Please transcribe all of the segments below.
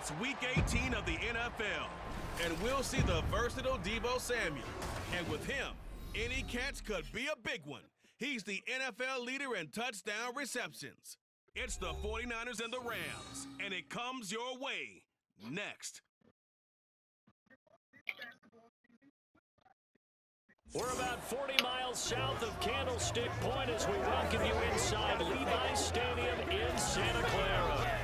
It's Week 18 of the NFL, and we'll see the versatile Deebo Samuel. And with him, any catch could be a big one. He's the NFL leader in touchdown receptions. It's the 49ers and the Rams, and it comes your way next. We're about 40 miles south of Candlestick Point as we welcome you inside Levi's Stadium in Santa Clara.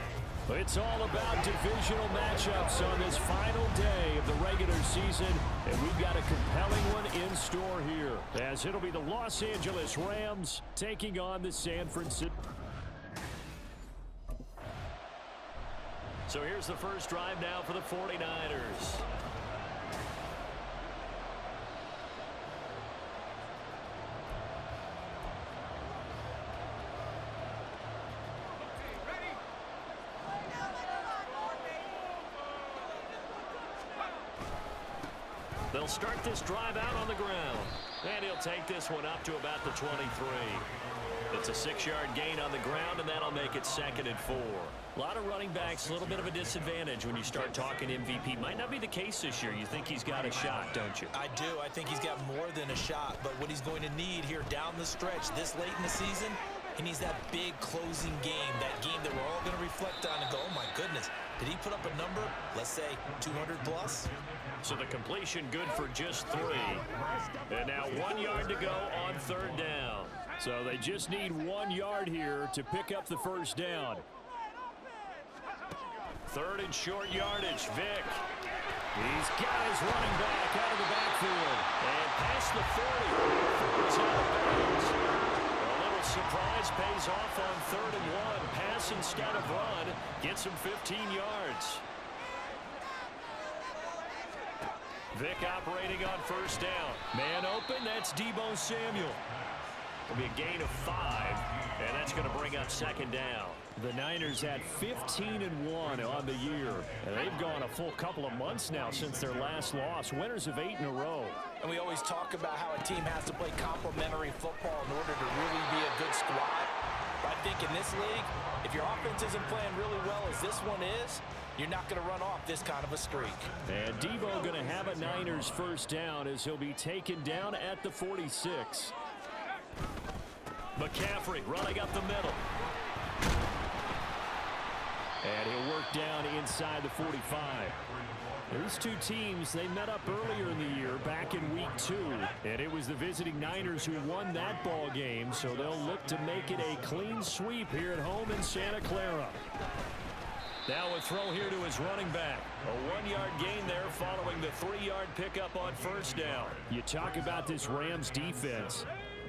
It's all about divisional matchups on this final day of the regular season, and we've got a compelling one in store here, as it'll be the Los Angeles Rams taking on the San Francisco. So here's the first drive now for the 49ers. They'll start this drive out on the ground. And he'll take this one up to about the 23. It's a 6-yard gain on the ground, and that'll make it 2nd and 4. A lot of running backs, a little bit of a disadvantage when you start talking MVP. Might not be the case this year. You think he's got a shot, don't you? I do. I think he's got more than a shot. But what he's going to need here down the stretch this late in the season, he needs that big closing game, that game that we're all going to reflect on and go, oh, my goodness, did he put up a number, let's say, 200 plus? So the completion good for just 3. And now 1 yard to go on 3rd down. So they just need 1 yard here to pick up the first down. 3rd and short yardage, Vick. He's got his running back out of the backfield. And past the 40. He's out of bounds. A little surprise pays off on 3rd and 1. Pass instead of run. Gets him 15 yards. Vick operating on 1st down. Man open, that's Deebo Samuel. It'll be a gain of 5, and that's going to bring up 2nd down. The Niners had 15-1 on the year, and they've gone a full couple of months now since their last loss. Winners of 8 in a row. And we always talk about how a team has to play complementary football in order to really be a good squad. But I think in this league, if your offense isn't playing really well as this one is, you're not going to run off this kind of a streak. And Deebo going to have a Niners 1st down as he'll be taken down at the 46. McCaffrey running up the middle. And he'll work down inside the 45. These two teams, they met up earlier in the year, back in week 2. And it was the visiting Niners who won that ball game, so they'll look to make it a clean sweep here at home in Santa Clara. Now a throw here to his running back. A 1-yard gain there following the 3-yard pickup on 1st down. You talk about this Rams defense.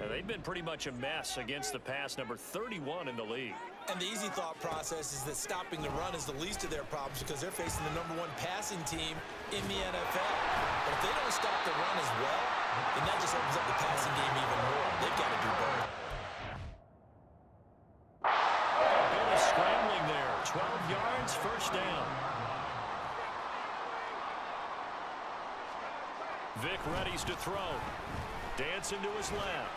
They've been pretty much a mess against the pass, number 31 in the league. And the easy thought process is that stopping the run is the least of their problems because they're facing the number 1 passing team in the NFL. But if they don't stop the run as well, then that just opens up the passing game even more. They've got to do both. Billy scrambling there. 12 yards, 1st down. Vick readies to throw. Dancing to his left.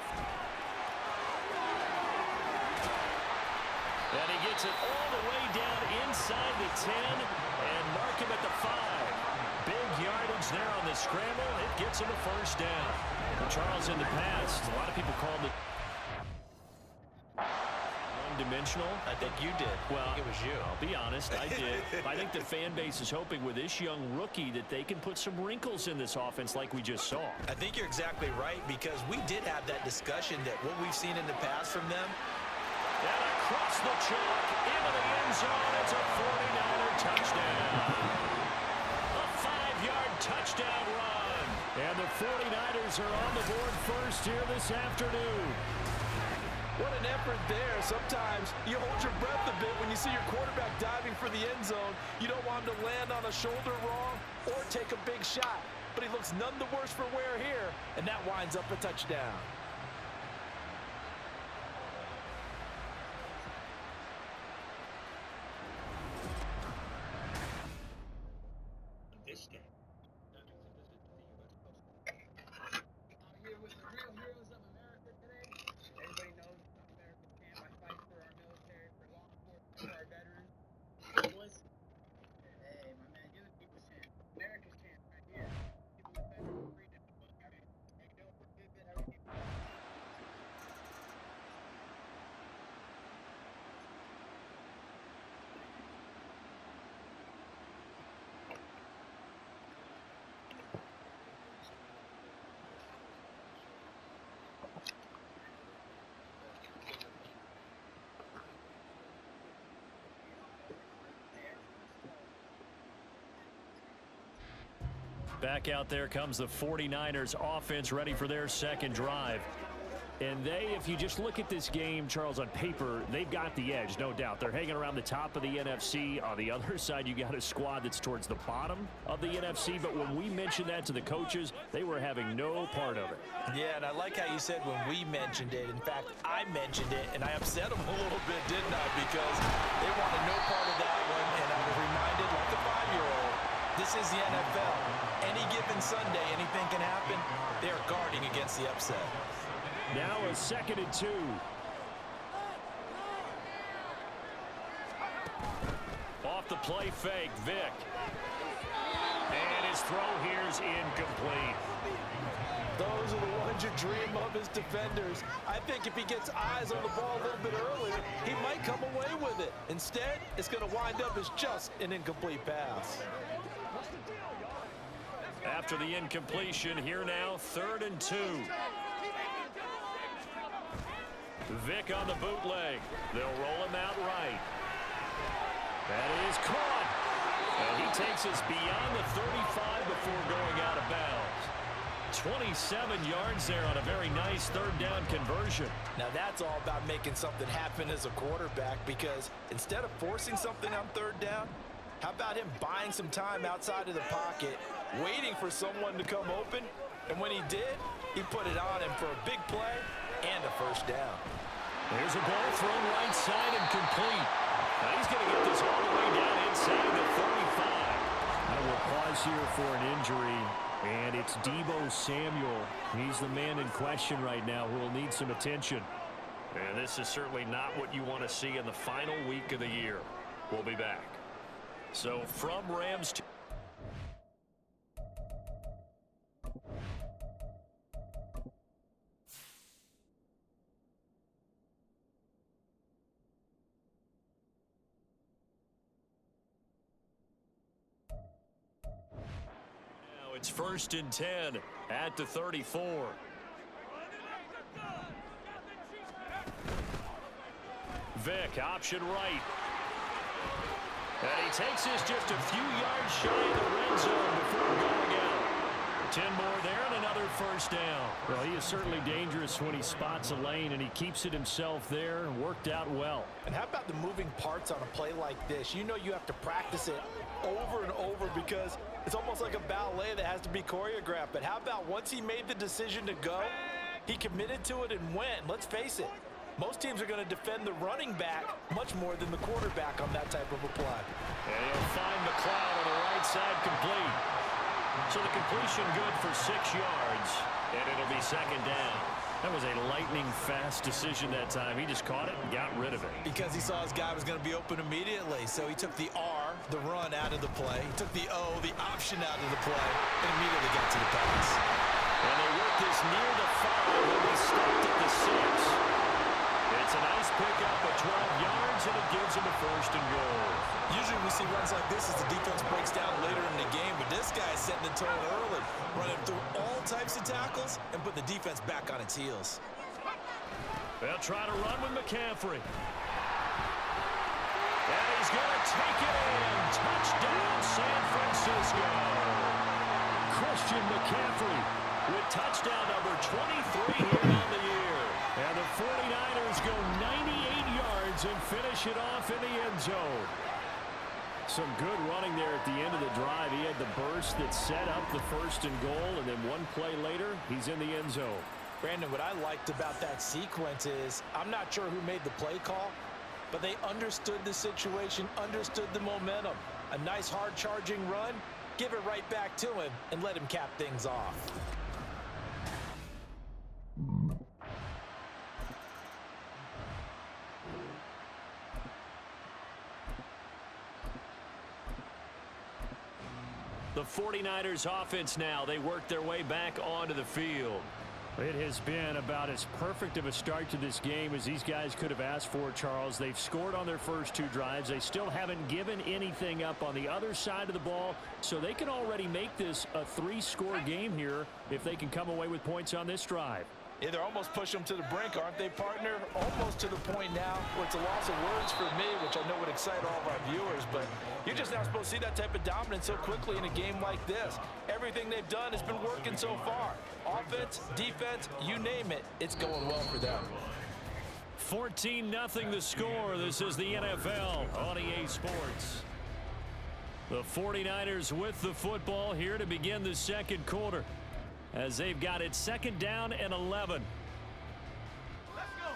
And he gets it all the way down inside the 10 and mark him at the 5. Big yardage there on the scramble. It gets him a 1st down. And Charles, in the past, a lot of people called it one-dimensional. I think you did. Well, I think it was you. I'll be honest, I did. I think the fan base is hoping with this young rookie that they can put some wrinkles in this offense like we just saw. I think you're exactly right because we did have that discussion that what we've seen in the past from them. And across the chalk into the end zone, it's a 49er touchdown. A 5-yard touchdown run. And the 49ers are on the board first here this afternoon. What an effort there. Sometimes you hold your breath a bit when you see your quarterback diving for the end zone. You don't want him to land on a shoulder wrong or take a big shot. But he looks none the worse for wear here, and that winds up a touchdown. This game. Here with the real heroes of America today. Everybody knows America stand by fight for our military, for law enforcement, for our veterans. Listen. Hey, Back out there comes the 49ers offense ready for their second drive. And if you just look at this game, Charles, on paper, they've got the edge, no doubt. They're hanging around the top of the NFC. On the other side, you got a squad that's towards the bottom of the NFC. But when we mentioned that to the coaches, they were having no part of it. Yeah, and I like how you said when we mentioned it. In fact, I mentioned it, and I upset them a little bit, didn't I? Because they wanted no part of that one, and I was reminded, like a 5-year-old, this is the NFL. Any given Sunday, anything can happen. They're guarding against the upset. Now a 2nd and 2. Off the play fake, Vick. And his throw here's incomplete. Those are the ones you dream of as defenders. I think if he gets eyes on the ball a little bit earlier, he might come away with it. Instead, it's going to wind up as just an incomplete pass. After the incompletion, here now, 3rd and 2. Vick on the bootleg. They'll roll him out right. That is caught. And he takes us beyond the 35 before going out of bounds. 27 yards there on a very nice 3rd down conversion. Now that's all about making something happen as a quarterback, because instead of forcing something on 3rd down, how about him buying some time outside of the pocket, waiting for someone to come open, and when he did, he put it on him for a big play and a 1st down. There's a ball thrown right side and complete. Now he's going to get this all the way down inside the 35. Now we'll pause here for an injury, and it's Deebo Samuel. He's the man in question right now who will need some attention. And this is certainly not what you want to see in the final week of the year. We'll be back. So from Rams to it's 1st and 10 at the 34. Vick, option right. And he takes this just a few yards shy of the red zone before going out. 10 more there and another 1st down. Well, he is certainly dangerous when he spots a lane, and he keeps it himself there. Worked out well. And how about the moving parts on a play like this? You know you have to practice it over and over because it's almost like a ballet that has to be choreographed. But how about once he made the decision to go, he committed to it and went. Let's face it, most teams are going to defend the running back much more than the quarterback on that type of a play. And he'll find McLeod on the right side complete. So the completion good for 6 yards, and it'll be 2nd down. That was a lightning-fast decision that time. He just caught it and got rid of it. Because he saw his guy was going to be open immediately. So he took the R, the run, out of the play. He took the O, the option, out of the play, and immediately got to the pass. And they work this near the 5. He'll be stopped at the 6. It's a nice pickup of 12 yards, and it gives him a 1st and goal. Usually we see runs like this as the defense breaks down later in the game, but this guy's setting the tone early, running through all types of tackles and put the defense back on its heels. They'll try to run with McCaffrey. And he's going to take it in. Touchdown, San Francisco. Christian McCaffrey with touchdown number 23 here on the year. And the 49ers go 98 yards and finish it off in the end zone. Some good running there at the end of the drive. He had the burst that set up the 1st and goal, and then one play later, he's in the end zone. Brandon, what I liked about that sequence is I'm not sure who made the play call, but they understood the situation, understood the momentum. A nice hard-charging run, give it right back to him, and let him cap things off. The 49ers offense now, they work their way back onto the field. It has been about as perfect of a start to this game as these guys could have asked for, Charles. They've scored on their first 2 drives. They still haven't given anything up on the other side of the ball, so they can already make this a 3-score game here if they can come away with points on this drive. Yeah, they're almost pushing them to the brink, aren't they, partner? Almost to the point now where it's a loss of words for me, which I know would excite all of our viewers, but you're just not supposed to see that type of dominance so quickly in a game like this. Everything they've done has been working so far. Offense, defense, you name it, it's going well for them. 14-0 the score. This is the NFL on EA Sports. The 49ers with the football here to begin the second quarter, as they've got it 2nd down and 11. Let's go.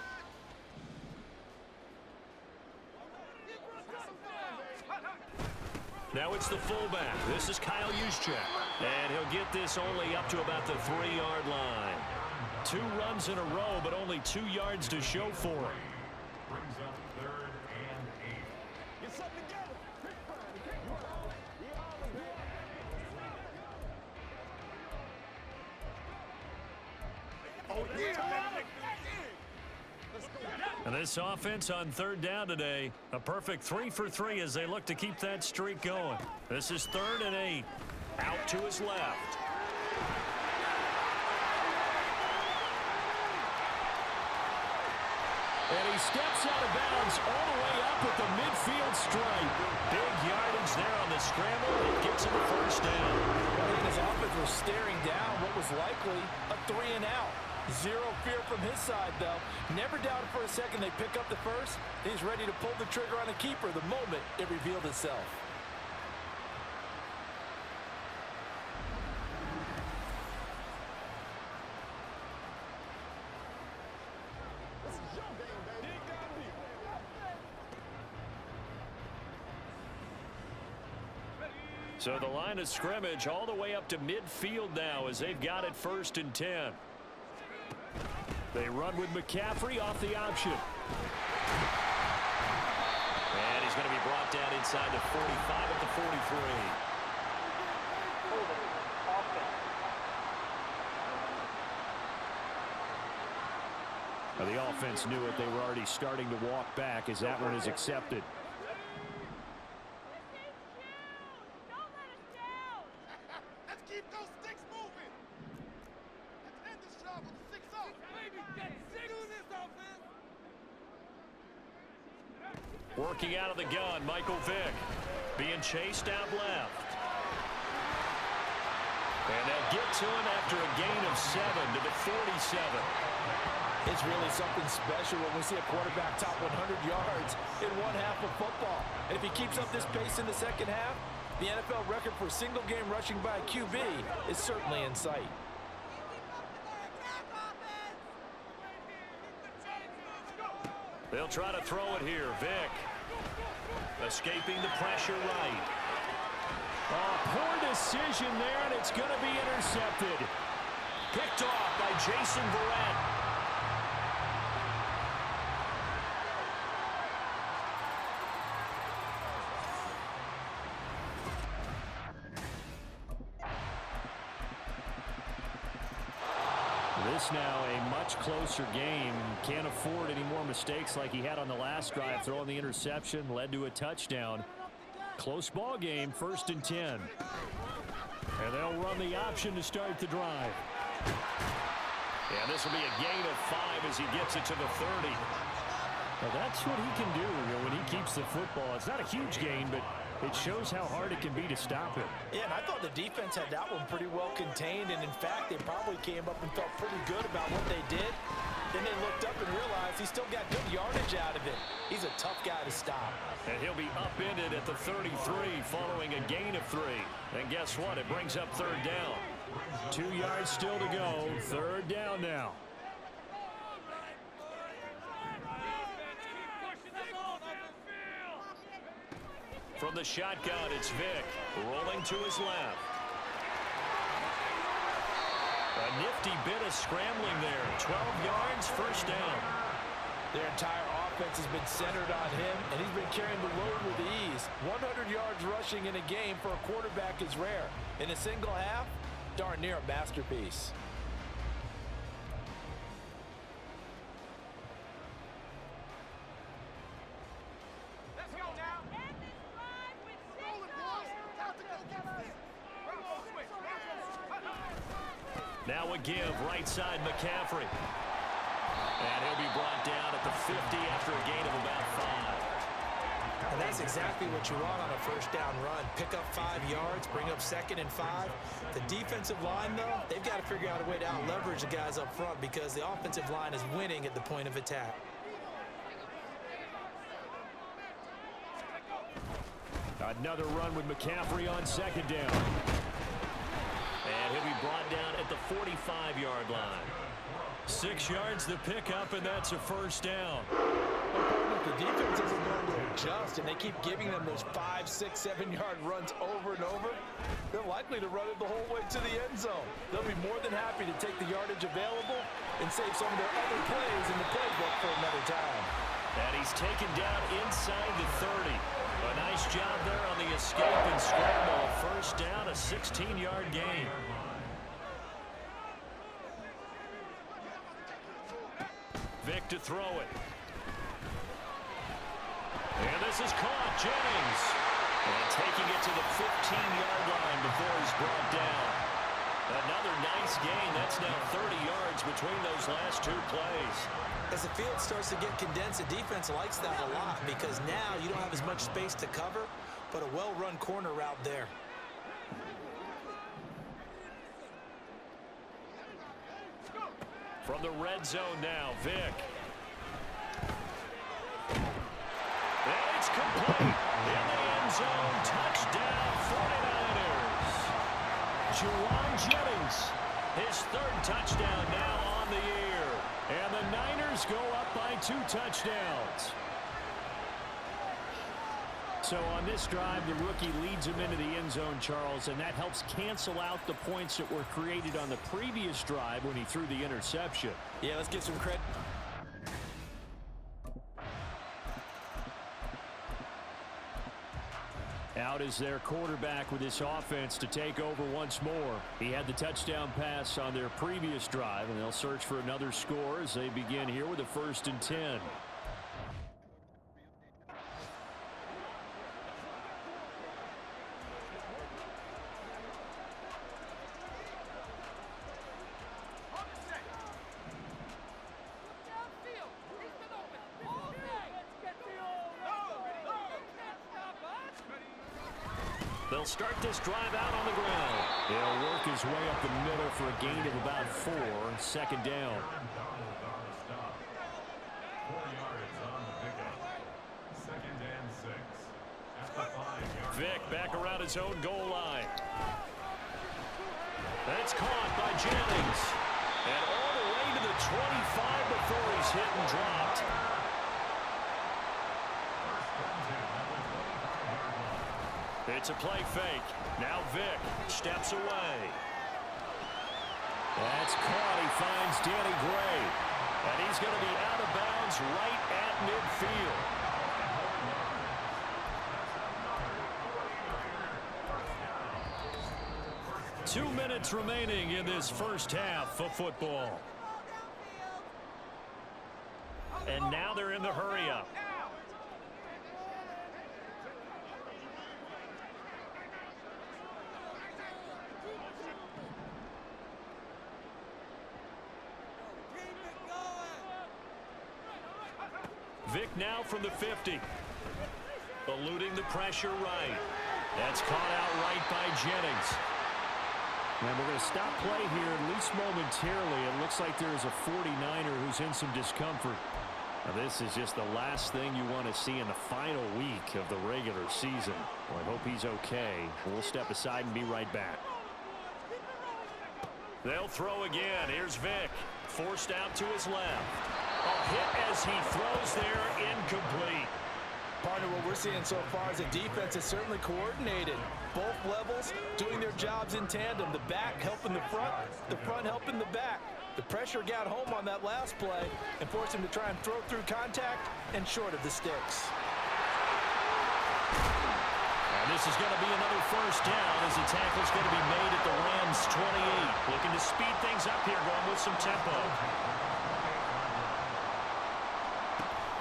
Now it's the fullback. This is Kyle Juszczyk. And he'll get this only up to about the 3-yard line. 2 runs in a row, but only 2 yards to show for it. Brings up 3rd and 8. Get something together. Oh, yeah. And this offense on 3rd down today, a perfect 3 for 3 as they look to keep that streak going. This is 3rd and 8. Out to his left. And he steps out of bounds all the way up at the midfield stripe. Big yardage there on the scramble. It gets him a 1st down. I think his offense was staring down what was likely a 3-and-out. Zero fear from his side, though. Never doubted for a second they pick up the first. He's ready to pull the trigger on a keeper the moment it revealed itself. So the line of scrimmage all the way up to midfield now as they've got it 1st and 10. They run with McCaffrey off the option. And he's going to be brought down inside the 45 at the 43. Now the offense knew it. They were already starting to walk back as that one is accepted. Let's keep those sticks moving. Let's end this job with a 6-0. Baby, get 6. Do this offense. Working out of the gun, Michael Vick being chased out left. And they'll get to him after a gain of 7 to the 47. It's really something special when we see a quarterback top 100 yards in one half of football. And if he keeps up this pace in the second half, the NFL record for single-game rushing by a QB is certainly in sight. They'll try to throw it here. Vick escaping the pressure right. Oh, poor decision there, and it's going to be intercepted. Picked off by Jason Verrett. This now a much closer game. Can't afford any more mistakes like he had on the last drive. Throwing the interception led to a touchdown. Close ball game, 1st and 10. And they'll run the option to start the drive. And this will be a gain of 5 as he gets it to the 30. Well, that's what he can do, when he keeps the football. It's not a huge gain, but it shows how hard it can be to stop him. Yeah, and I thought the defense had that one pretty well contained, and in fact, they probably came up and felt pretty good about what they did. Then they looked up and realized he still got good yardage out of it. He's a tough guy to stop. And he'll be upended at the 33 following a gain of 3. And guess what? It brings up 3rd down. 2 yards still to go. 3rd down now. From the shotgun, it's Vick rolling to his left. A nifty bit of scrambling there. 12 yards, 1st down. Their entire offense has been centered on him, and he's been carrying the load with ease. 100 yards rushing in a game for a quarterback is rare. In a single half, darn near a masterpiece. Let's go now. Roll it, boys. Time to go get this. Switch. Now a give, right side McCaffrey. And he'll be brought down at the 50 after a gain of about 5. And that's exactly what you want on a first down run. Pick up 5 yards, bring up 2nd and 5. The defensive line, though, they've got to figure out a way to out-leverage the guys up front because the offensive line is winning at the point of attack. Another run with McCaffrey on 2nd down. And he'll be brought down at the 45-yard line. 6 yards the pickup, and that's a first down. The defense isn't going to adjust, and they keep giving them those 5, 6, 7-yard runs over and over. They're likely to run it the whole way to the end zone. They'll be more than happy to take the yardage available and save some of their other plays in the playbook for another time. And he's taken down inside the 30. A nice job there on the escape and scramble. First down, a 16-yard gain. Vick to throw it. And this is caught. Jennings. And taking it to the 15-yard line before he's brought down. Another nice gain. That's now 30 yards between those last 2 plays. As the field starts to get condensed, the defense likes that a lot because now you don't have as much space to cover, but a well-run corner route there. From the red zone now, Vick. And it's complete. In the end zone, touchdown 49ers. Juwan Jennings, his 3rd touchdown now on the year. And the Niners go up by 2 touchdowns. So on this drive, the rookie leads him into the end zone, Charles, and that helps cancel out the points that were created on the previous drive when he threw the interception. Yeah, let's give some credit. Out is their quarterback with this offense to take over once more. He had the touchdown pass on their previous drive, and they'll search for another score as they begin here with a 1st and 10. They'll start this drive out on the ground. He'll work his way up the middle for a gain of about 4. 2nd down. 4 yards on the pickup. 2nd and 6. After 5 yards. Vick back around his own goal line. That's caught by Jennings. And all the way to the 25 before he's hit and dropped. It's a play fake. Now Vick steps away. That's caught. He finds Danny Gray. And he's going to be out of bounds right at midfield. 2 minutes remaining in this first half of football. And now they're in the hurry-up. Vick now from the 50. Eluding the pressure right. That's caught out right by Jennings. And we're going to stop play here, at least momentarily. It looks like there's a 49er who's in some discomfort. Now, this is just the last thing you want to see in the final week of the regular season. Well, I hope he's okay. We'll step aside and be right back. They'll throw again. Here's Vick. Forced out to his left. A hit as he throws there, incomplete. Partner, what we're seeing so far is the defense is certainly coordinated. Both levels doing their jobs in tandem. The back helping the front helping the back. The pressure got home on that last play and forced him to try and throw through contact and short of the sticks. And this is going to be another first down as the tackle's going to be made at the Rams' 28. Looking to speed things up here, going with some tempo.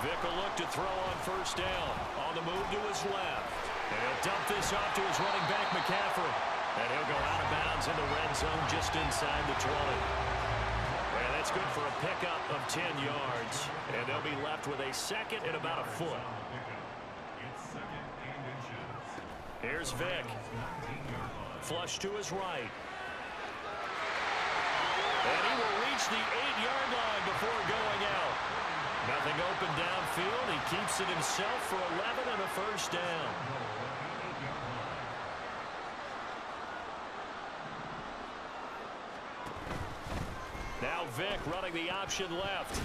Vick will look to throw on first down. On the move to his left. And he'll dump this off to his running back, McCaffrey. And he'll go out of bounds in the red zone just inside the 20. And that's good for a pickup of 10 yards. And they'll be left with a second and about a foot. It's second and inches. Here's Vick. Flush to his right. And he will reach the 8-yard line before going out. Nothing open downfield. He keeps it himself for 11 and a first down. Now Vick running the option left.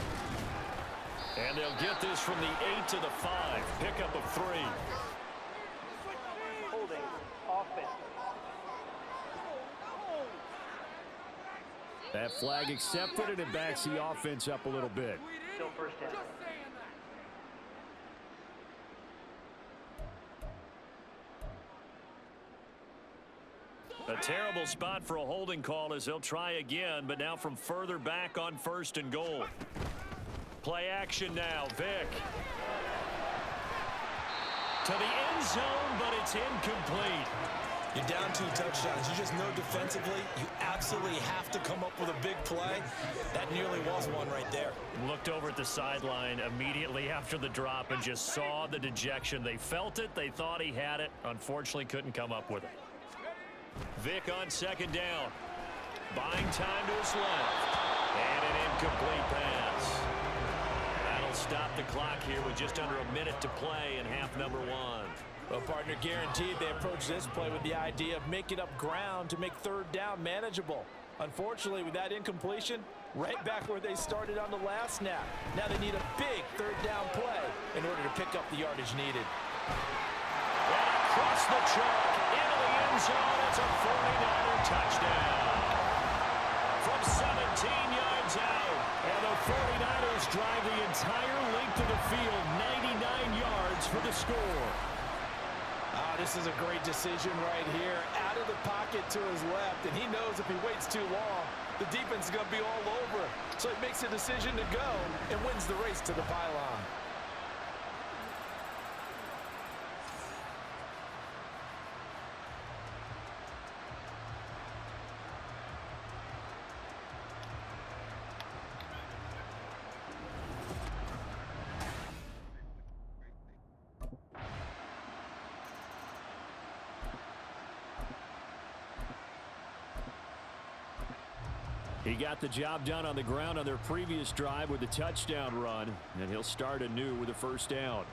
And they'll get this from the 8 to the 5. Pickup of 3. Holding offense. That flag accepted, and it backs the offense up a little bit. Still first down. A terrible spot for a holding call as they'll try again, but now from further back on 1st and goal. Play action now. Vick. To the end zone, but it's incomplete. You're down 2 touchdowns. You just know defensively you absolutely have to come up with a big play. That nearly was one right there. Looked over at the sideline immediately after the drop and just saw the dejection. They felt it. They thought he had it. Unfortunately, couldn't come up with it. Vick on 2nd down. Buying time to his left. And an incomplete pass. That'll stop the clock here with just under a minute to play in half number 1. Well, partner, guaranteed they approach this play with the idea of making up ground to make 3rd down manageable. Unfortunately, with that incompletion, right back where they started on the last snap. Now they need a big 3rd down play in order to pick up the yardage needed. And across the chalk, into the end zone, it's a 49er touchdown. From 17 yards out, and the 49ers drive the entire length of the field, 99 yards for the score. This is a great decision right here. Out of the pocket to his left, and he knows if he waits too long, the defense is going to be all over. So he makes a decision to go and wins the race to the pylon. He got the job done on the ground on their previous drive with the touchdown run, and he'll start anew with a first down.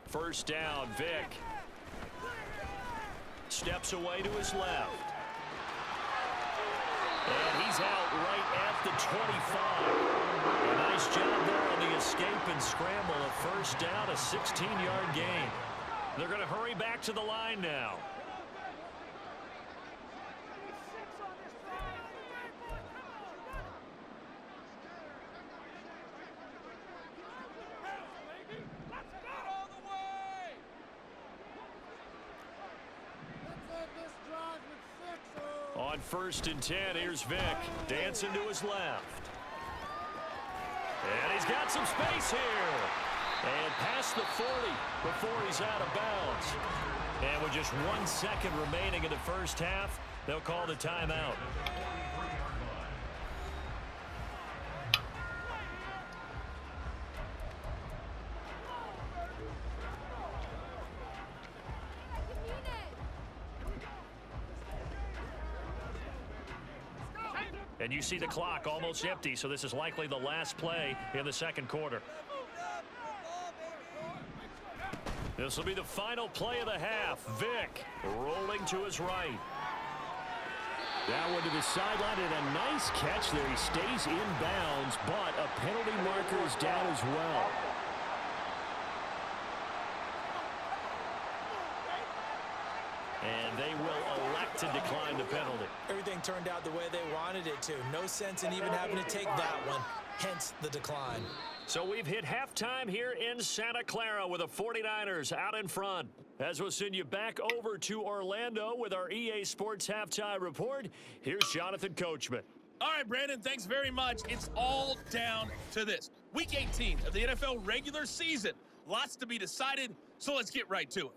First down, Vick. Steps away to his left. And he's out right at the 25. A nice job there on the escape and scramble. A first down, a 16-yard gain. They're going to hurry back to the line now. On 1st and 10, here's Vick, dancing to his left. And he's got some space here. And past the 40 before he's out of bounds. And with just 1 second remaining in the first half, they'll call the timeout. And you see the clock almost empty, so this is likely the last play in the second quarter. This will be the final play of the half. Vick rolling to his right. That one to the sideline, and a nice catch there. He stays in bounds, but a penalty marker is down as well. And they will elect to decline the penalty. Everything turned out the way they wanted it to. No sense in even having to take that one, hence the decline. So we've hit halftime here in Santa Clara with the 49ers out in front. As we'll send you back over to Orlando with our EA Sports Halftime Report, here's Jonathan Coachman. All right, Brandon, thanks very much. It's all down to this. Week 18 of the NFL regular season. Lots to be decided, so let's get right to it.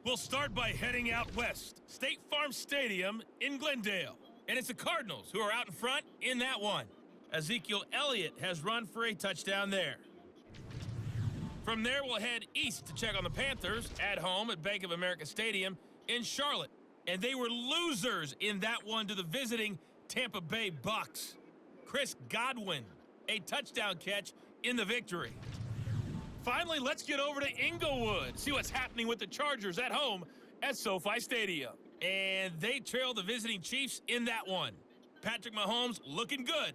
We'll start by heading out west. State Farm Stadium in Glendale. And it's the Cardinals who are out in front in that one. Ezekiel Elliott has run for a touchdown there. From there, we'll head east to check on the Panthers at home at Bank of America Stadium in Charlotte. And they were losers in that one to the visiting Tampa Bay Bucks. Chris Godwin, a touchdown catch in the victory. Finally, let's get over to Inglewood, see what's happening with the Chargers at home at SoFi Stadium. And they trail the visiting Chiefs in that one. Patrick Mahomes looking good.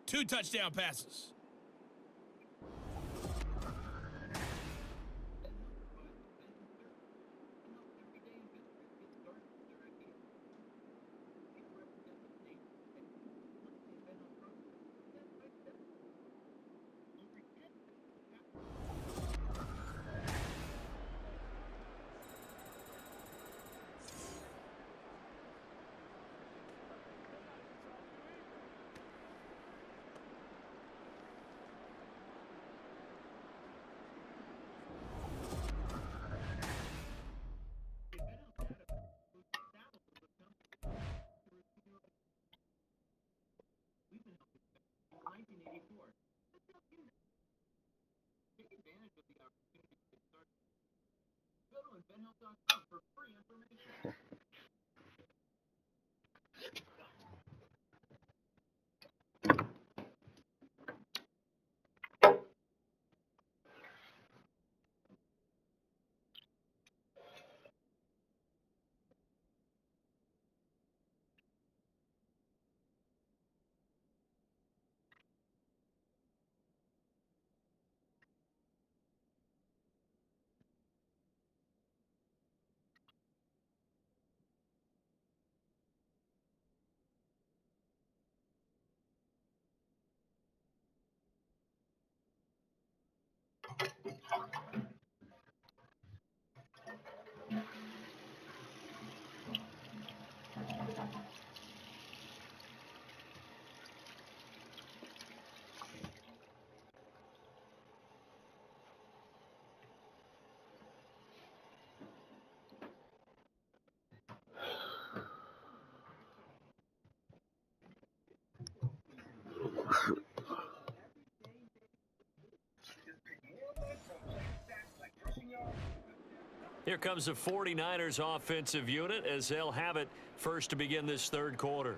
2 touchdown passes. Here comes the 49ers offensive unit as they'll have it first to begin this third quarter.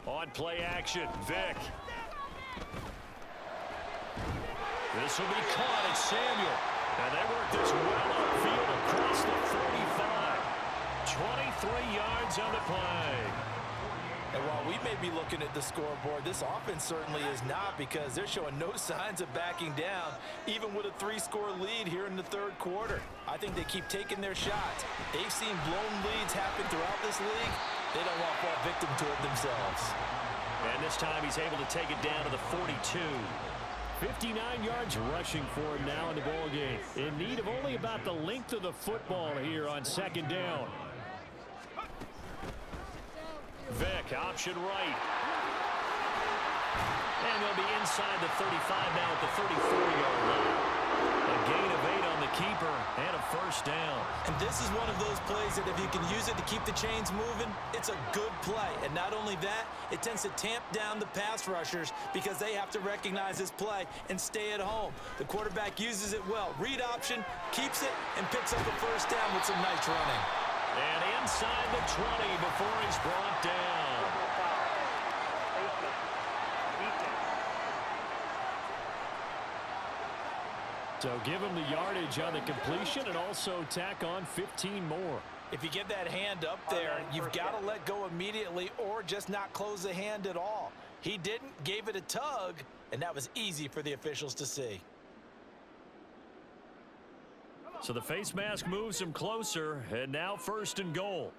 On play action, Vick. This will be caught at Samuel. And they work this well upfield across the 45. 23 yards on the play. And while we may be looking at the scoreboard, this offense certainly is not, because they're showing no signs of backing down, even with a 3-score lead here in the third quarter. I think they keep taking their shots. They've seen blown leads happen throughout this league. They don't want to fall victim to it themselves. And this time he's able to take it down to the 42. 59 yards rushing for him now in the ball game. In need of only about the length of the football here on second down. Vick, option right. And they'll be inside the 35 now at the 34-yard line. A gain of 8 on the keeper and a first down. And this is one of those plays that if you can use it to keep the chains moving, it's a good play. And not only that, it tends to tamp down the pass rushers because they have to recognize this play and stay at home. The quarterback uses it well. Read option, keeps it, and picks up a first down with some nice running. And inside the 20 before he's brought down. So give him the yardage on the completion and also tack on 15 more. If you get that hand up there, you've got to let go immediately or just not close the hand at all. He didn't, gave it a tug, and that was easy for the officials to see. So the face mask moves him closer, and now 1st and goal.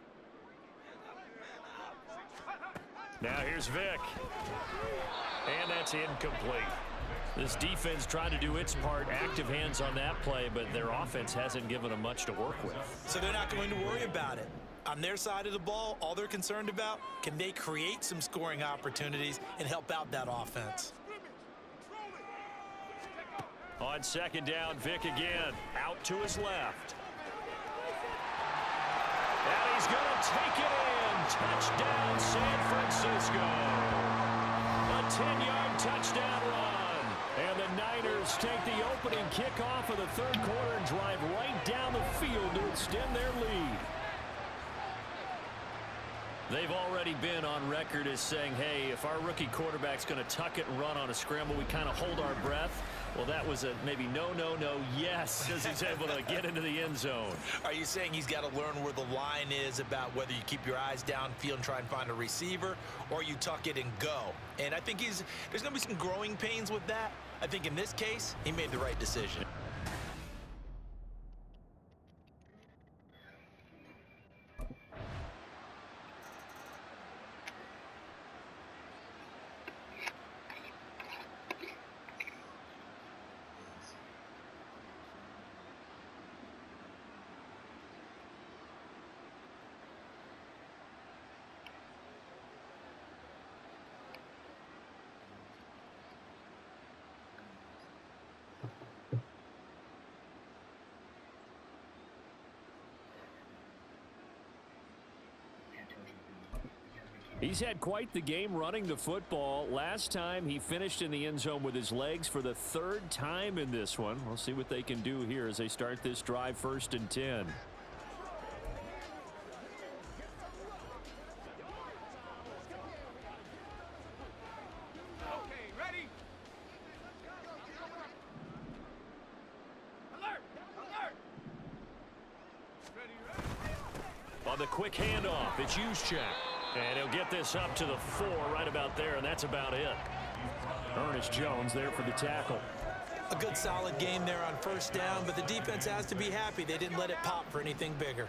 Now here's Vick. And that's incomplete. This defense trying to do its part, active hands on that play, but their offense hasn't given them much to work with. So they're not going to worry about it. On their side of the ball, all they're concerned about, can they create some scoring opportunities and help out that offense? On 2nd down, Vick again, out to his left. And he's going to take it in. Touchdown, San Francisco. A 10-yard touchdown run. And the Niners take the opening kickoff of the 3rd quarter and drive right down the field to extend their lead. They've already been on record as saying, hey, if our rookie quarterback's going to tuck it and run on a scramble, we kind of hold our breath. Well, that was a maybe no, yes, as he's able to get into the end zone. Are you saying he's got to learn where the line is about whether you keep your eyes downfield and try and find a receiver, or you tuck it and go? And I think there's going to be some growing pains with that. I think in this case, he made the right decision. He's had quite the game running the football. Last time he finished in the end zone with his legs for the 3rd time in this one. We'll see what they can do here as they start this drive 1st and 10. Okay, ready? Alert! Alert! Ready? On the quick handoff, it's Juszczyk. And he'll get this up to the 4 right about there, and that's about it. Ernest Jones there for the tackle. A good solid game there on 1st down, but the defense has to be happy they didn't let it pop for anything bigger.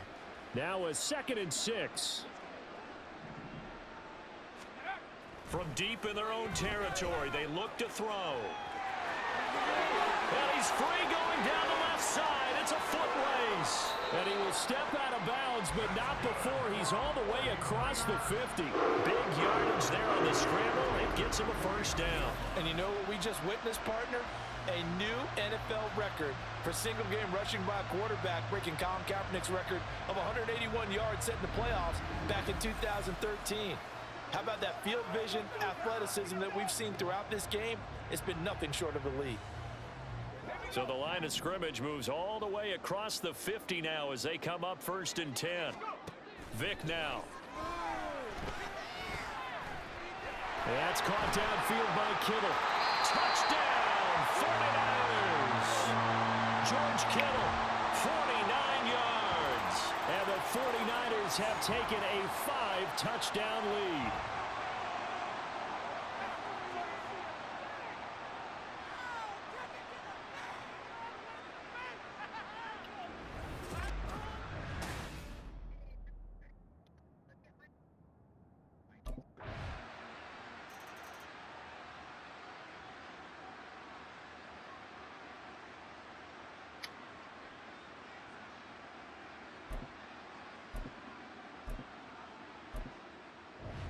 Now a 2nd and 6. From deep in their own territory, they look to throw. And he's free going down the left side. It's a foot race. And he will step out of bounds, but not before he's all the way across the 50. Big yardage there on the scramble. It gets him a 1st down. And you know what we just witnessed, partner? A new NFL record for single-game rushing by a quarterback, breaking Colin Kaepernick's record of 181 yards set in the playoffs back in 2013. How about that field vision, athleticism that we've seen throughout this game? It's been nothing short of elite. So the line of scrimmage moves all the way across the 50 now as they come up 1st and 10. Vick now. That's caught downfield by Kittle. Touchdown, 49ers. George Kittle, 49 yards. And the 49ers have taken a 5-touchdown lead.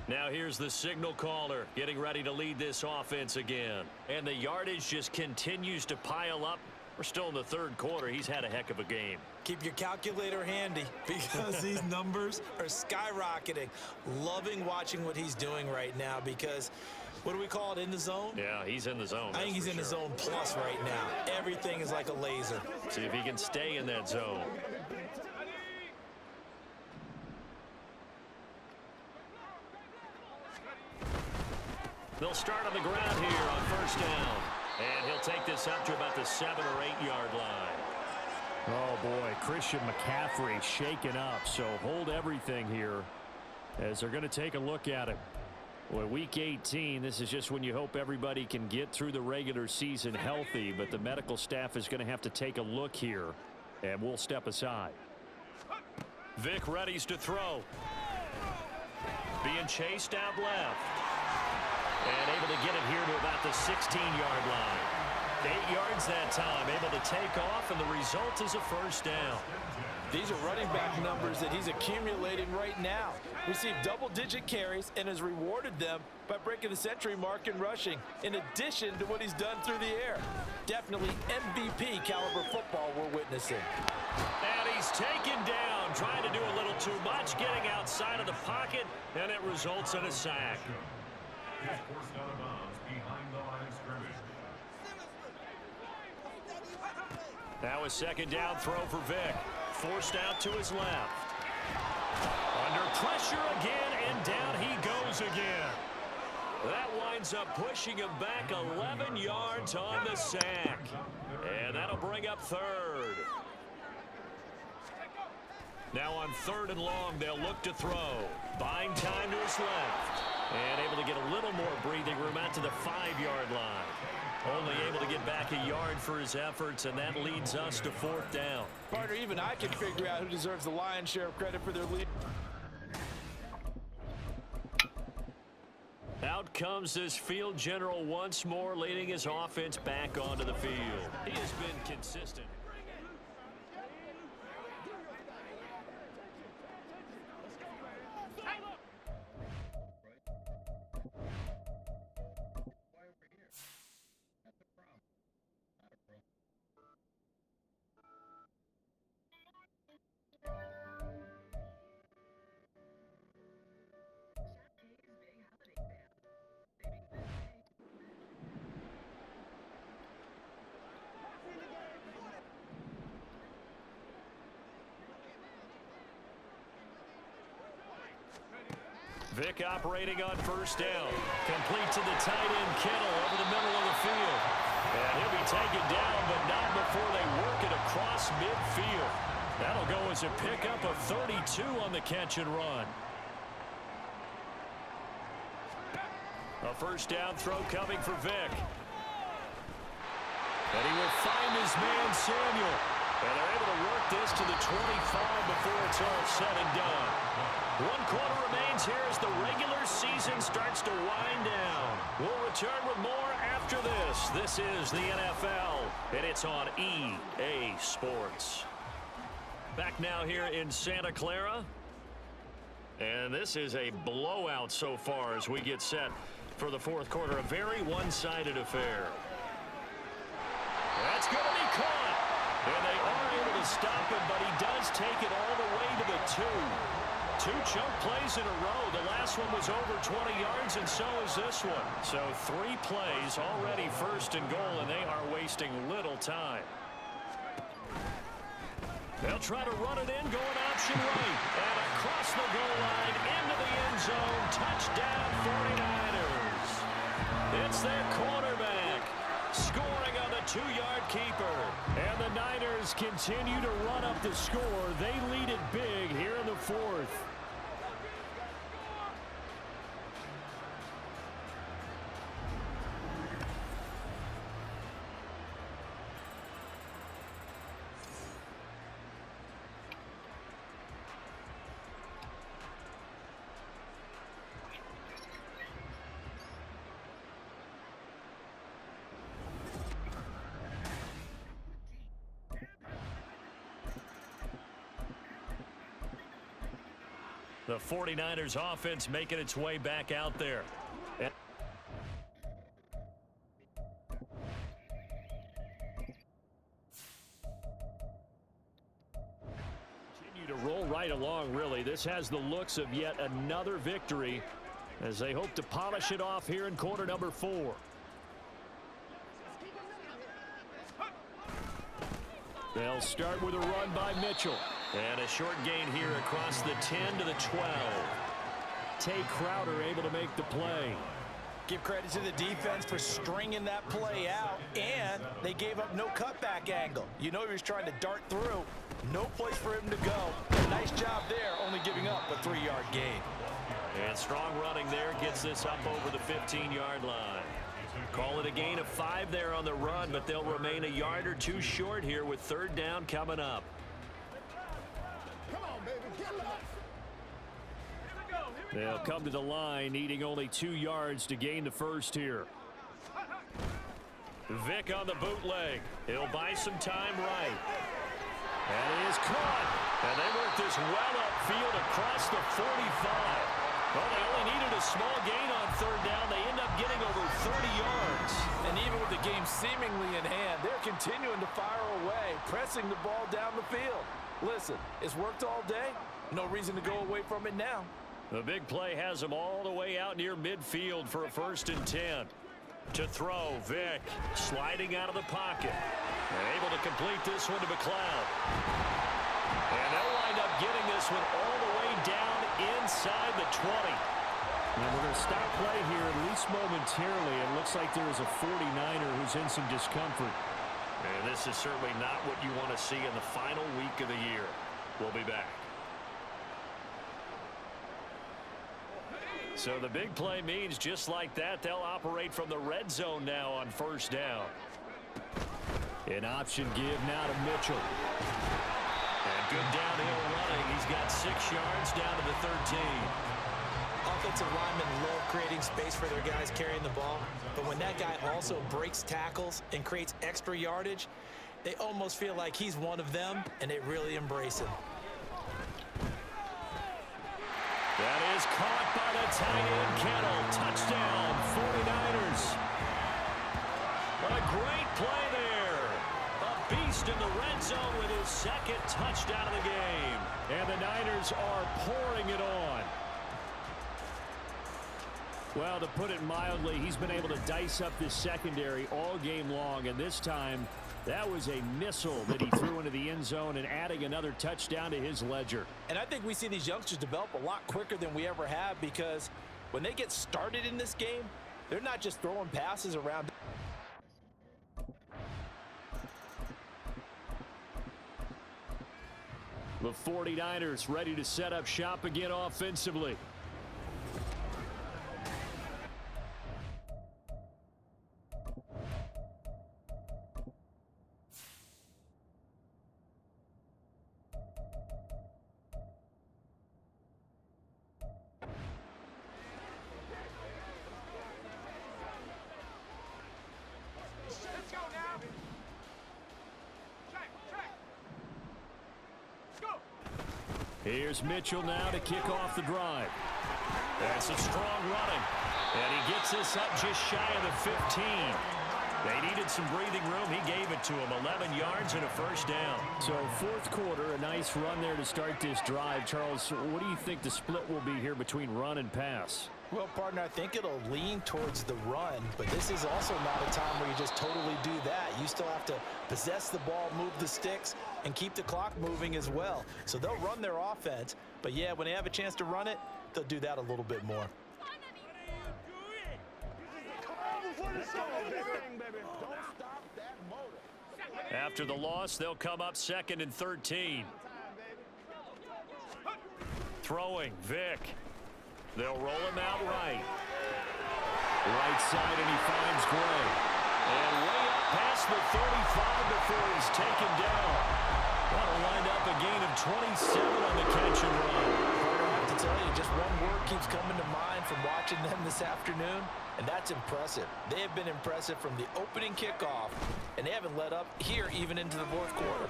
Now here's the signal caller getting ready to lead this offense again. And the yardage just continues to pile up. We're still in the third quarter. He's had a heck of a game. Keep your calculator handy because these numbers are skyrocketing. Loving watching what he's doing right now because, what do we call it, in the zone? Yeah, he's in the zone. I think he's in the zone plus right now. Everything is like a laser. See if he can stay in that zone. They'll start on the ground here on first down. And he'll take this up to about the 7 or 8 yard line. Oh, boy, Christian McCaffrey shaken up. So hold everything here as they're going to take a look at him. Well, week 18, this is just when you hope everybody can get through the regular season healthy, but the medical staff is going to have to take a look here, and we'll step aside. Vick readies to throw. Being chased out left. And able to get it here to about the 16-yard line. 8 yards that time, able to take off, and the result is a first down. These are running back numbers that he's accumulating right now. Received double-digit carries and has rewarded them by breaking the century mark in rushing, in addition to what he's done through the air. Definitely MVP caliber football we're witnessing. And he's taken down, trying to do a little too much, getting outside of the pocket, and it results in a sack. He's forced out of bounds behind the line of scrimmage. Now a second down throw for Vick. Forced out to his left. Under pressure again, and down he goes again. That winds up pushing him back 11 yards on the sack. And that'll bring up third. Now on 3rd and long, they'll look to throw. Buying time to his left. And able to get a little more breathing room out to the 5-yard line. Only able to get back a yard for his efforts, and that leads us to 4th down. Partner, even I can figure out who deserves the lion's share of credit for their lead. Out comes this field general once more, leading his offense back onto the field. He has been consistent. Vick operating on first down. Complete to the tight end, Kittle, over the middle of the field. And he'll be taken down, but not before they work it across midfield. That'll go as a pickup of 32 on the catch and run. A first down throw coming for Vick. And he will find his man, Samuel. And they're able to work this to the 25 before it's all said and done. 1 quarter remains here as the regular season starts to wind down. We'll return with more after this. This is the NFL, and it's on EA Sports. Back now here in Santa Clara. And this is a blowout so far as we get set for the 4th quarter. A very one-sided affair. That's going to be caught. And they are able to stop him, but he does take it all the way to the 2. 2 choke plays in a row. The last one was over 20 yards, and so is this one. So 3 plays already 1st and goal, and they are wasting little time. They'll try to run it in, going option right. And across the goal line, into the end zone. Touchdown, 49ers. It's their quarterback scoring on the 2-yard keeper. And the Niners continue to run up the score. They lead it big here in the 4th. The 49ers offense making its way back out there. right along, really. This has the looks of yet another victory as they hope to polish it off here in quarter number 4. They'll start with a run by Mitchell. And a short gain here across the 10 to the 12. Tay Crowder able to make the play. Give credit to the defense for stringing that play out, and they gave up no cutback angle. You know he was trying to dart through. No place for him to go. Nice job there, only giving up a 3-yard gain. And strong running there gets this up over the 15-yard line. Call it a gain of 5 there on the run, but they'll remain a yard or 2 short here with 3rd down coming up. Come on, baby, get up. They'll come to the line, needing only 2 yards to gain the first here. Vick on the bootleg. He'll buy some time right. And he is caught. And they work this well upfield across the 45. Well, they only needed a small gain on 3rd down. They end up getting over 30 yards. And even with the game seemingly in hand, they're continuing to fire away, pressing the ball down the field. Listen, it's worked all day. No reason to go away from it now. The big play has them all the way out near midfield for a 1st and 10. To throw, Vick sliding out of the pocket. And able to complete this one to McLeod. And they'll wind up getting this one all the way down inside the 20. And we're going to stop play here, at least momentarily. It looks like there is a 49er who's in some discomfort. And this is certainly not what you want to see in the final week of the year. We'll be back. So the big play means just like that, they'll operate from the red zone now on 1st down. An option give now to Mitchell. And good downhill running. He's got 6 yards down to the 13. Offensive linemen love creating space for their guys carrying the ball, but when that guy also breaks tackles and creates extra yardage, they almost feel like he's one of them, and they really embrace him. That is caught by the tight end, Kettle. Touchdown, 49ers. What a great play there. A beast in the red zone with his 2nd touchdown of the game. And the Niners are pouring it on. Well, to put it mildly, he's been able to dice up this secondary all game long, and this time that was a missile that he threw into the end zone and adding another touchdown to his ledger. And I think we see these youngsters develop a lot quicker than we ever have, because when they get started in this game, they're not just throwing passes around. The 49ers ready to set up shop again offensively. Here's Mitchell now to kick off the drive. That's a strong running. And he gets this up just shy of the 15. They needed some breathing room. He gave it to him. 11 yards and a 1st down. So 4th quarter, a nice run there to start this drive. Charles, what do you think the split will be here between run and pass? Well, partner, I think it'll lean towards the run, but this is also not a time where you just totally do that. You still have to possess the ball, move the sticks, and keep the clock moving as well. So they'll run their offense, but yeah, when they have a chance to run it, they'll do that a little bit more. After the loss, they'll come up 2nd and 13. Throwing, Vick. They'll roll him out right. Right side, and he finds Gray. And way up past the 35 before he's taken down. That'll wind up a gain of 27 on the catch and run. I have to tell you, just one word keeps coming to mind from watching them this afternoon, and that's impressive. They have been impressive from the opening kickoff, and they haven't let up here even into the 4th quarter.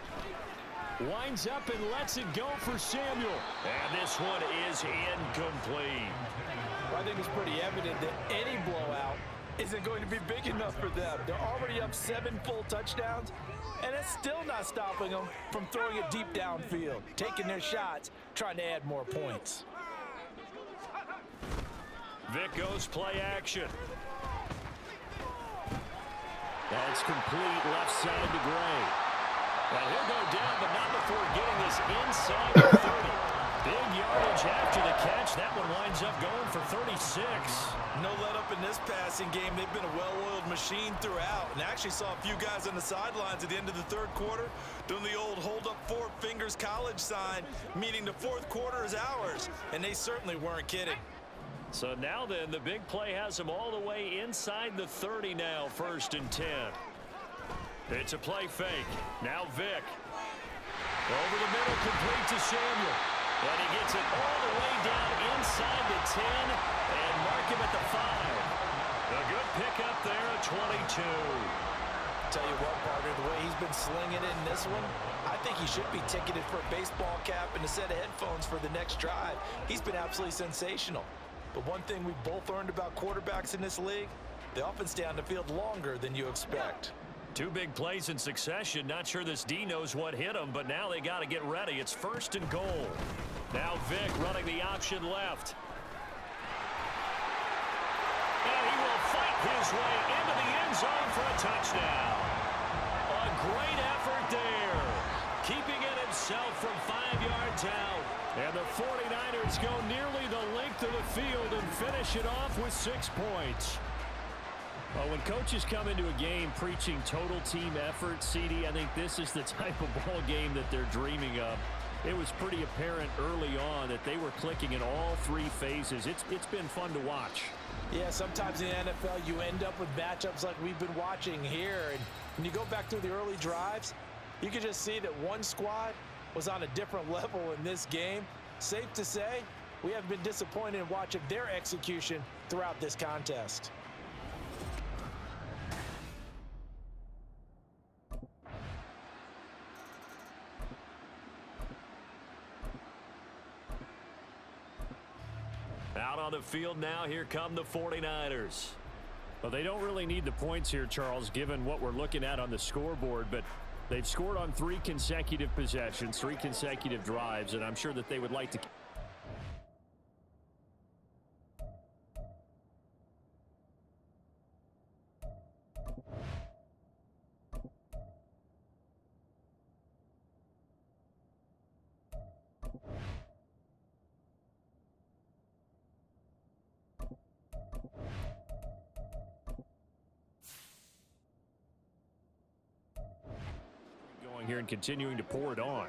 Winds up and lets it go for Samuel. And this one is incomplete. I think it's pretty evident that any blowout isn't going to be big enough for them. They're already up 7 full touchdowns, and it's still not stopping them from throwing it deep downfield, taking their shots, trying to add more points. Vick goes play action. That's complete left side to Gray. And he'll go down, but not before getting this inside the 30. Big yardage after the catch. That one winds up going for 36. No let up in this passing game. They've been a well-oiled machine throughout. And I actually saw a few guys on the sidelines at the end of the third quarter doing the old hold up 4 fingers college sign, meaning the fourth quarter is ours. And they certainly weren't kidding. So now then, the big play has them all the way inside the 30 now, 1st and 10. It's a play fake. Now Vick. Over the middle, complete to Samuel. And he gets it all the way down inside the 10 and mark him at the 5. A good pickup there at 22. Tell you what, partner, the way he's been slinging it in this one, I think he should be ticketed for a baseball cap and a set of headphones for the next drive. He's been absolutely sensational. But one thing we both learned about quarterbacks in this league, they often stay on the field longer than you expect. 2 big plays in succession. Not sure this D knows what hit him, but now they got to get ready. It's 1st and goal. Now Vick running the option left. And he will fight his way into the end zone for a touchdown. A great effort there. Keeping it himself from 5 yards out. And the 49ers go nearly the length of the field and finish it off with 6 points. Well, when coaches come into a game preaching total team effort, CD, I think this is the type of ball game that they're dreaming of. It was pretty apparent early on that they were clicking in all 3 phases. It's been fun to watch. Yeah, sometimes in the NFL you end up with matchups like we've been watching here. And when you go back through the early drives, you can just see that one squad was on a different level in this game. Safe to say, we have been disappointed in watching their execution throughout this contest. Out on the field now, here come the 49ers. Well, they don't really need the points here, Charles, given what we're looking at on the scoreboard, but they've scored on 3 consecutive possessions, 3 consecutive drives, and I'm sure that they would like to. Here and continuing to pour it on.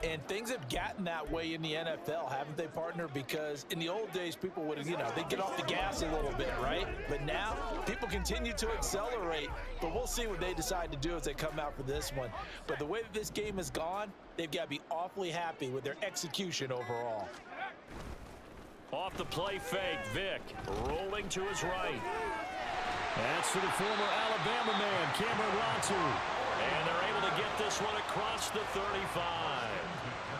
And things have gotten that way in the NFL, haven't they, partner? Because in the old days, people would, they'd get off the gas a little bit, right? But now, people continue to accelerate. But we'll see what they decide to do as they come out for this one. But the way that this game has gone, they've got to be awfully happy with their execution overall. Off the play fake, Vick rolling to his right. That's for the former Alabama man, Cameron Latu. And they're able to get this one across the 35.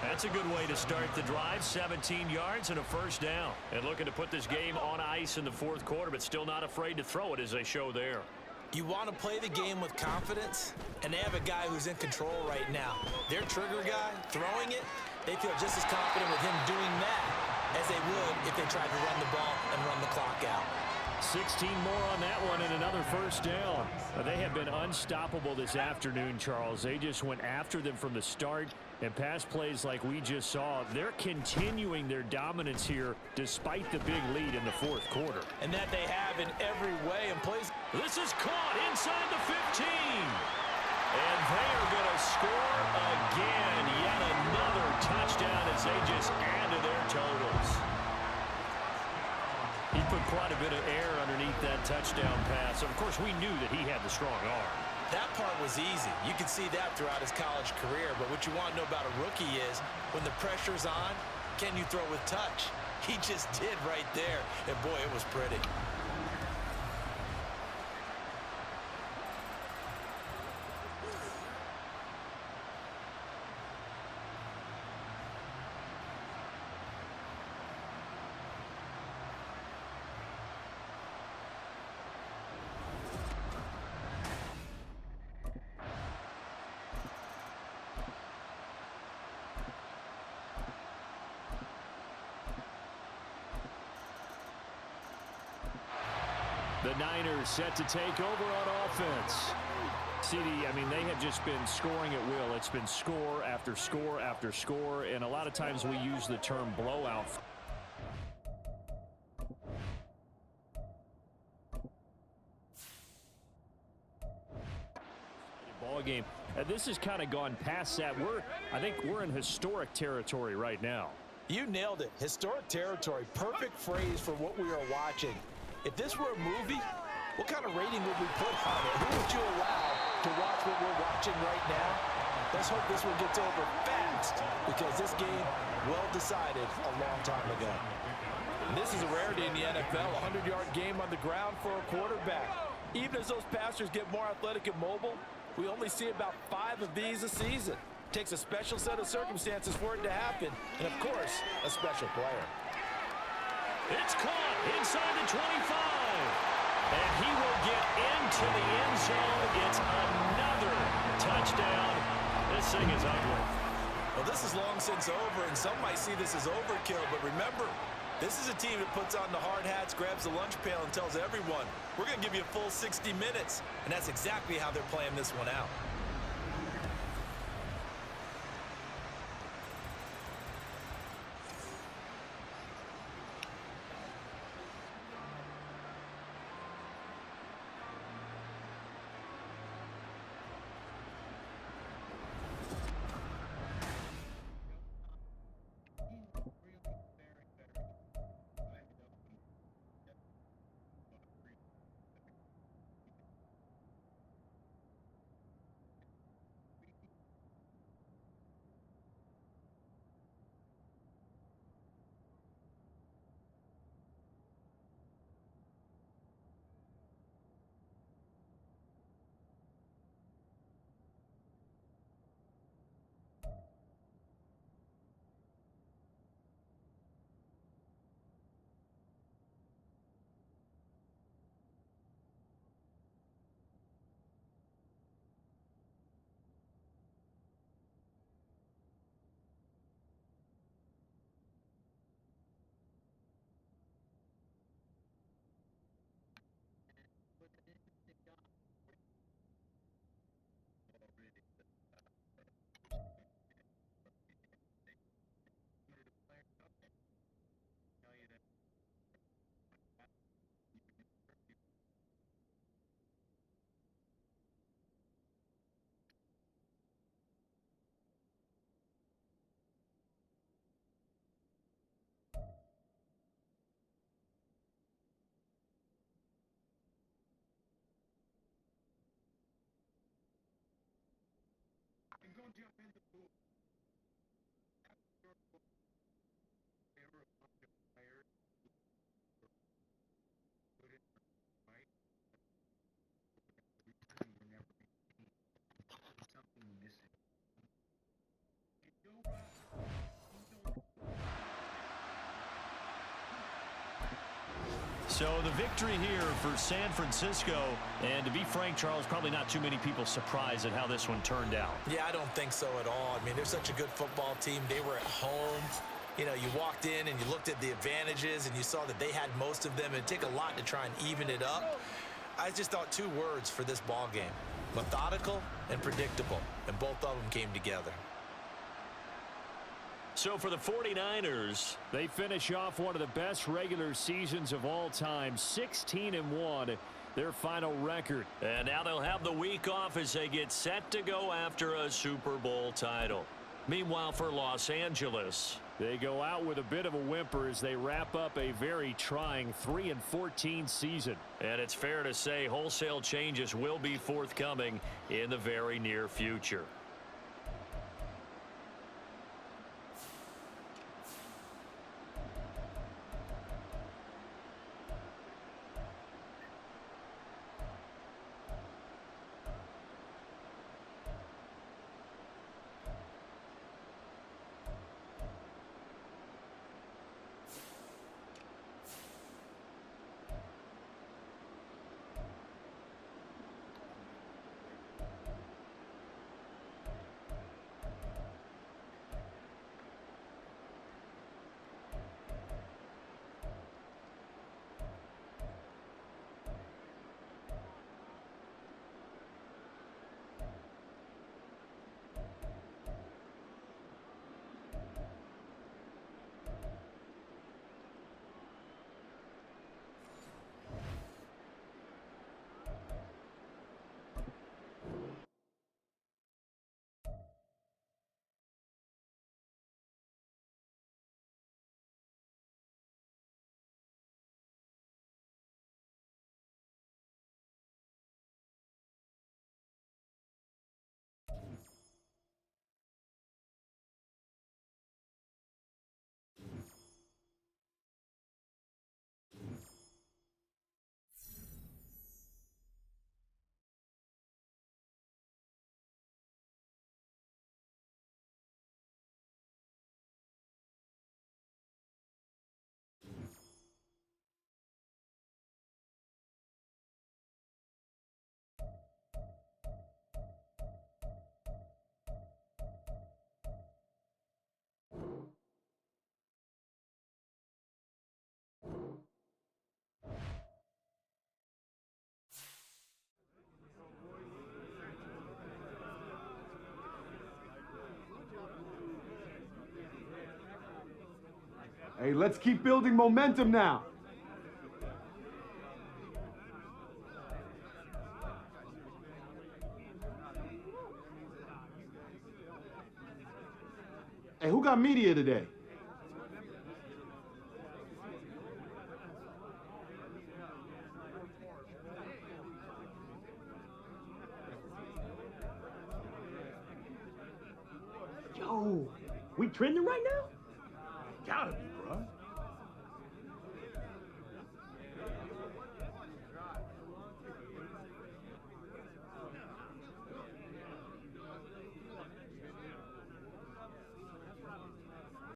That's a good way to start the drive. 17 yards and a 1st down. And looking to put this game on ice in the 4th quarter, but still not afraid to throw it as they show there. You want to play the game with confidence, and they have a guy who's in control right now. Their trigger guy, throwing it, they feel just as confident with him doing that as they would if they tried to run the ball and run the clock out. 16 more on that one and another 1st down. They have been unstoppable this afternoon, Charles. They just went after them from the start, and pass plays like we just saw, they're continuing their dominance here despite the big lead in the 4th quarter. And that they have in every way and plays. This is caught inside the 15. And they are going to score again. Yet another touchdown as they just add to their totals. He put quite a bit of air underneath that touchdown pass. Of course, we knew that he had the strong arm. That part was easy. You can see that throughout his college career. But what you want to know about a rookie is when the pressure's on, can you throw with touch? He just did right there. And, boy, it was pretty. The Niners set to take over on offense. CD, I mean, they have just been scoring at will. It's been score after score after score, and a lot of times we use the term blowout. Ball game. This has kind of gone past that. I think we're in historic territory right now. You nailed it. Historic territory. Perfect phrase for what we are watching. If this were a movie, what kind of rating would we put on it? Who would you allow to watch what we're watching right now? Let's hope this one gets over fast, because this game, well decided a long time ago. And this is a rarity in the NFL, a 100-yard game on the ground for a quarterback. Even as those passers get more athletic and mobile, we only see about 5 of these a season. Takes a special set of circumstances for it to happen, and of course, a special player. It's caught inside the 25. And he will get into the end zone. It's another touchdown. This thing is ugly. Well, this is long since over, and some might see this as overkill, but remember, this is a team that puts on the hard hats, grabs the lunch pail, and tells everyone, we're going to give you a full 60 minutes. And that's exactly how they're playing this one out. So the victory here for San Francisco, and to be frank, Charles, probably not too many people surprised at how this one turned out. Yeah, I don't think so at all. I mean, they're such a good football team. They were at home. You know, you walked in and you looked at the advantages and you saw that they had most of them. It'd take a lot to try and even it up. I just thought 2 words for this ball game: methodical and predictable, and both of them came together. So for the 49ers, they finish off one of the best regular seasons of all time, 16-1, their final record. And now they'll have the week off as they get set to go after a Super Bowl title. Meanwhile, for Los Angeles, they go out with a bit of a whimper as they wrap up a very trying 3-14 season. And it's fair to say wholesale changes will be forthcoming in the very near future. Hey, let's keep building momentum now. Hey, who got media today? Yo, we trending right now? Gotta be, bro.